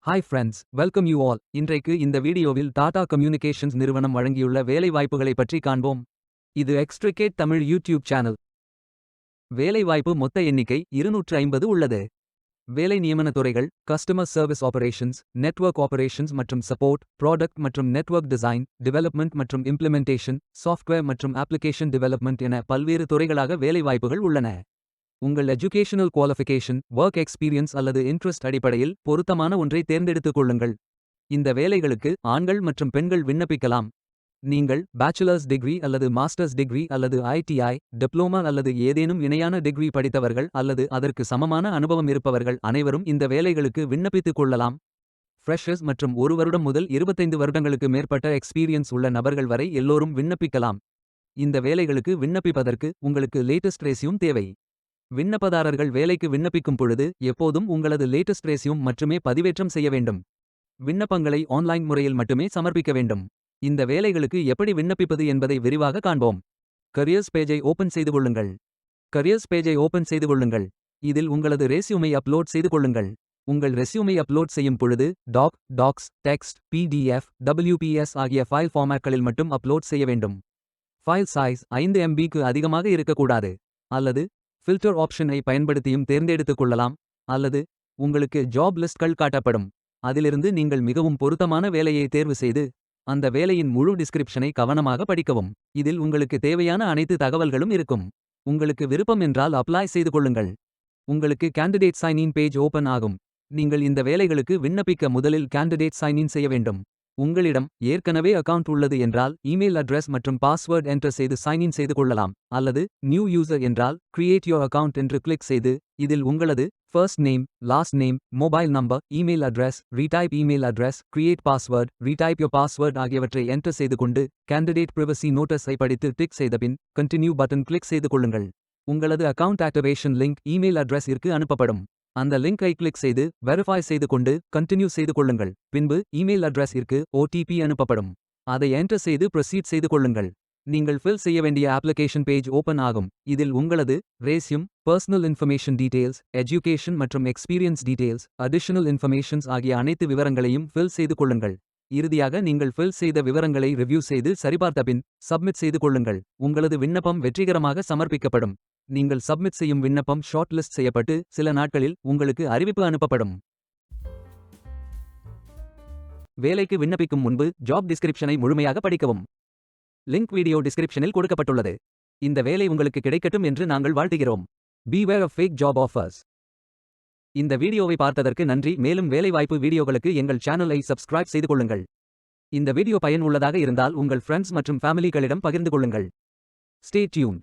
Hi friends, welcome you all. இன்றைக்கு இந்த வீடியோவில் டாடா கம்யூனிகேஷன்ஸ் நிறுவனம் வழங்கியுள்ள வேலைவாய்ப்புகளை பற்றி காண்போம். இது எக்ஸ்ட்ரிகேட் தமிழ் யூடியூப் சேனல். வேலைவாய்ப்பு மொத்த எண்ணிக்கை 250 உள்ளது. வேலை நியமன துறைகள்: customer service operations, network operations மற்றும் சப்போர்ட், ப்ராடக்ட் மற்றும் நெட்வொர்க் டிசைன், டெவலப்மெண்ட் மற்றும் இம்ப்ளிமெண்டேஷன், சாஃப்ட்வேர் மற்றும் அப்ளிகேஷன் டெவலப்மெண்ட் என பல்வேறு துறைகளாக வேலைவாய்ப்புகள் உள்ளன. உங்கள் எஜுகேஷனல் குவாலிஃபிகேஷன், ஒர்க் எக்ஸ்பீரியன்ஸ் அல்லது இன்ட்ரெஸ்ட் அடிப்படையில் பொருத்தமான ஒன்றை தேர்ந்தெடுத்துக் கொள்ளுங்கள். இந்த வேலைகளுக்கு ஆண்கள் மற்றும் பெண்கள் விண்ணப்பிக்கலாம். நீங்கள் பேச்சுலர்ஸ் டிகிரி அல்லது மாஸ்டர்ஸ் டிகிரி அல்லது ஐடிஐ, டிப்ளோமா அல்லது ஏதேனும் இணையான டிகிரி படித்தவர்கள் அல்லது அதற்கு சமமான அனுபவம் இருப்பவர்கள் அனைவரும் இந்த வேலைகளுக்கு விண்ணப்பித்துக் கொள்ளலாம். ஃப்ரெஷர்ஸ் மற்றும் 1 வருடம் முதல் 25 வருடங்களுக்கு மேற்பட்ட எக்ஸ்பீரியன்ஸ் உள்ள நபர்கள் வரை எல்லோரும் விண்ணப்பிக்கலாம். இந்த வேலைகளுக்கு விண்ணப்பிப்பதற்கு உங்களுக்கு லேட்டஸ்ட் ரெஸ்யூம் தேவை. விண்ணப்பதாரர்கள் வேலைக்கு விண்ணப்பிக்கும் பொழுது எப்போதும் உங்களது லேட்டஸ்ட் ரெஸ்யூம் மட்டுமே பதிவேற்றம் செய்ய வேண்டும். விண்ணப்பங்களை ஆன்லைன் முறையில் மட்டுமே சமர்ப்பிக்க வேண்டும். இந்த வேலைகளுக்கு எப்படி விண்ணப்பிப்பது என்பதை விரிவாக காண்போம். கரியர்ஸ் பேஜை ஓபன் செய்து கொள்ளுங்கள். கரியர்ஸ் பேஜை ஓபன் செய்து கொள்ளுங்கள். இதில் உங்களது ரெஸ்யூமை அப்லோட் செய்து கொள்ளுங்கள். உங்கள் ரெஸ்யூமை அப்லோட் செய்யும் பொழுது டாக்ஸ், டெக்ஸ்ட், பிடிஎஃப், டபிள்யூபிஎஸ் ஆகிய ஃபைல் ஃபார்மேட்களில் மட்டும் அப்லோட் செய்ய வேண்டும். ஃபைல் சைஸ் 5 MBக்கு அதிகமாக இருக்கக்கூடாது. அல்லது ஃபில்டர் ஆப்ஷனை பயன்படுத்தியும் தேர்ந்தெடுத்துக் கொள்ளலாம். அல்லது உங்களுக்கு ஜாப் லிஸ்ட்கள் காட்டப்படும். அதிலிருந்து நீங்கள் மிகவும் பொருத்தமான வேலையை தேர்வு செய்து அந்த வேலையின் முழு டிஸ்கிரிப்ஷனை கவனமாக படிக்கவும். இதில் உங்களுக்கு தேவையான அனைத்து தகவல்களும் இருக்கும். உங்களுக்கு விருப்பம் என்றால் அப்ளை செய்து கொள்ளுங்கள். உங்களுக்கு candidate sign in page open ஆகும். நீங்கள் இந்த வேலைகளுக்கு விண்ணப்பிக்க முதலில் கேண்டிடேட் சைன் இன் செய்ய வேண்டும். உங்களிடம் ஏற்கனவே அக்கவுண்ட் உள்ளது என்றால் இமெயில் அட்ரஸ் மற்றும் பாஸ்வேர்ட் என்டர் செய்து சைன் இன் செய்து கொள்ளலாம். அல்லது நியூ யூசர் என்றால் கிரியேட் யோர் அக்கவுண்ட் என்று கிளிக் செய்து இதில் உங்களது first name, last name, mobile number, email address, retype email address, create password, retype your password ஆகியவற்றை என்டர் செய்து கொண்டு கேண்டிடேட் பிரைவசி நோட்டஸை படித்து டிக் செய்த பின் கண்டினியூ பட்டன் கிளிக் செய்து கொள்ளுங்கள். உங்களது அக்கவுண்ட் ஆக்டிவேஷன் லிங்க் இமெயில் அட்ரஸிற்கு அனுப்பப்படும். அந்த லிங்கை கிளிக் செய்து வெரிஃபை செய்து கொண்டு கண்டினியூ செய்து கொள்ளுங்கள். பின்பு இமெயில் அட்ரஸிற்கு OTP அனுப்பப்படும். அதை என்டர் செய்து ப்ரொசீட் செய்து கொள்ளுங்கள். நீங்கள் ஃபில் செய்ய வேண்டிய அப்ளிகேஷன் பேஜ் ஓபன் ஆகும். இதில் உங்களது resume, personal information details, education மற்றும் எக்ஸ்பீரியன்ஸ் டீடைல்ஸ், அடிஷனல் இன்ஃபர்மேஷன்ஸ் ஆகிய அனைத்து விவரங்களையும் ஃபில் செய்து கொள்ளுங்கள். இறுதியாக நீங்கள் ஃபில் செய்த விவரங்களை ரிவ்யூ செய்து சரிபார்த்த பின் சப்மிட் செய்து கொள்ளுங்கள். உங்களது விண்ணப்பம் வெற்றிகரமாக சமர்ப்பிக்கப்படும். நீங்கள் சப்மிட் செய்யும் விண்ணப்பம் ஷார்ட் லிஸ்ட் செய்யப்பட்டு சில நாட்களில் உங்களுக்கு அறிவிப்பு அனுப்பப்படும். வேலைக்கு விண்ணப்பிக்கும் முன்பு ஜாப் டிஸ்கிரிப்ஷனை முழுமையாக படிக்கவும். லிங்க் வீடியோ டிஸ்கிரிப்ஷனில் கொடுக்கப்பட்டுள்ளது. இந்த வேலை உங்களுக்கு கிடைக்கட்டும் என்று நாங்கள் வாழ்த்துகிறோம். Beware of fake job offers. இந்த வீடியோவை பார்த்ததற்கு நன்றி. மேலும் வேலைவாய்ப்பு வீடியோகளுக்கு எங்கள் சேனலை சப்ஸ்கிரைப் செய்து கொள்ளுங்கள். இந்த வீடியோ பயன் உள்ளதாக இருந்தால் உங்கள் ஃப்ரெண்ட்ஸ் மற்றும் ஃபேமிலிகளிடம் பகிர்ந்து கொள்ளுங்கள். Stay tuned.